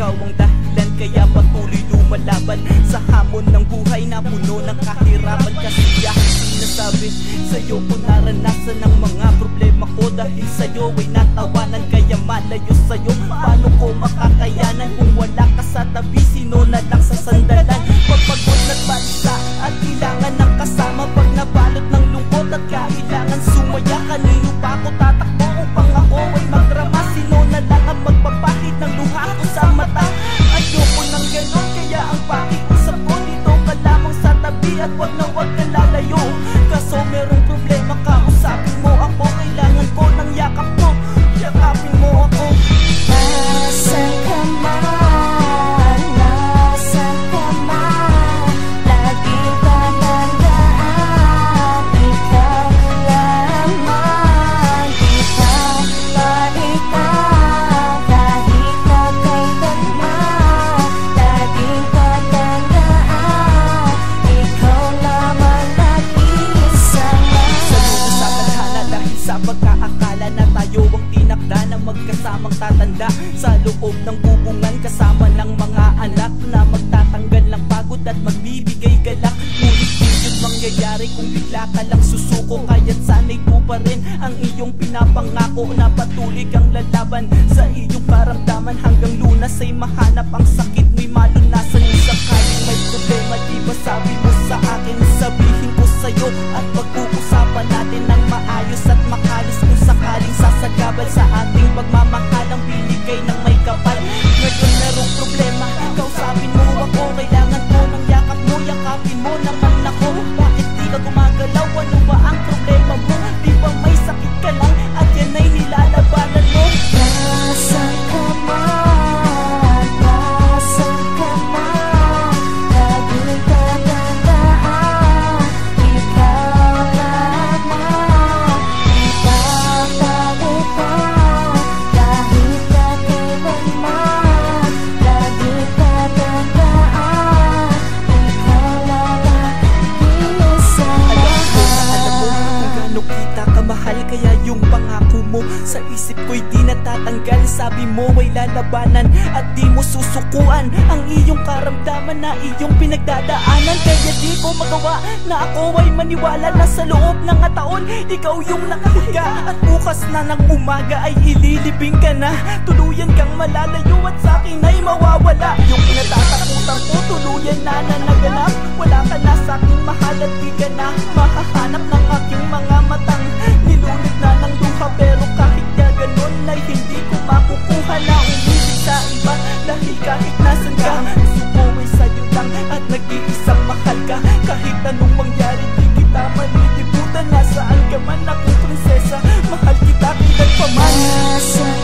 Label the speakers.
Speaker 1: ikaw ang dahilan, kaya patuloy lumalaban sa hamon ng buhay na puno ng kahirapan. Kasi hindi nasabi sa'yo ko naranasan ang mga problema ko, dahil sa'yo ay natawanan, kaya malayo sa'yo. Paano ko makakayanan kung wala ka sa tabi? Sino na lang sa sandalan? Pagpagod na't balisa at kailangan ng kasama, pag nabalot ng lungkot at kailangan sumaya. Kanino pa ako tatakbo upang ako ay magdrama? Sino na lang ang magpapahid ng luha ko sa mata? Ayoko ng ganon, kaya ang pakiusap ko, dito ka lamang sa tabi at wag na wag ka lalayo. Kaso merong problema, kausapin mo ako, kailangan ko ng yakap mo, yakapin mo ako.
Speaker 2: Nasaan ka man, nasaan ka man, lagi ka tandaan, ikaw lamang, ikaw maritaw, kahit na kailanman, lagi ka tandaan, ikaw lamang nag-isa man.
Speaker 1: Saludo sa tadhana dahil sa pagkaakala na tayo ang tinakda na magkasamang tatanda sa loob ng bubungan, kasama ng mga anak na magtatanggal ng pagod at magbibigay galak. Ngunit di yun mangyayari kung bigla ka lang susuko, kaya't sanay mo pa rin ang iyong pinapangako na patuloy kang lalaban sa iyong karamdaman hanggang lunas ay mahanap ang sakit mo'y malunasan. Kung sakaling may problema, di ba sabi mo sa akin, sabihin ko sa'yo at pag-uusapan natin ng maayos at makalis. Kung sakaling sasagabal sa ating pagmamahal ang binigay ng may kapal. Ngayon merong problema, kausapin mo ako, kailangan ko ng yakap mo, yakapin mo naman ako. Bakit di ka gumagalaw? Ano ba ang problema mo? Di ba may sakit ka lang at yan ay nilalabanan mo?
Speaker 2: Nasaan ka man, nasaan ka man, lagi ka tandaan, ikaw lamang, ikaw talipang, kahit na kailanman, lagi ka tandaan, ikaw lamang, isa
Speaker 1: Alam mo kung gaano kita kamahal, kaya yung pangako mo sa isip ko'y di natatanggal. Sabi mo ay lalabanan at di mo susukuan ang iyong karamdaman na iyong pinagdadaanan. Kaya di ko magawa na ako ay maniwala na sa loob ng taon ikaw yung nakahiga, at bukas na ng umaga ay ililibing ka na. Tuluyan kang malalayo at sa akin ay mawawala. Yung pinatatakutan ko tuluyan na naganap. Wala ka na sa aking mahal at di ka na mahahanap ng aking mga matang nilunod na ng luha. Pero kahit na ganon ay hindi ko makukuha na umibig sa iba, dahil kahit nasan ka gusto ko ay sa'yo lang at nag-iisang mahal ka. Kahit anong mangyari di kita malilimutan, nasaan ka man aking prinsesa, mahal kita kailan pa man.
Speaker 2: Nasaan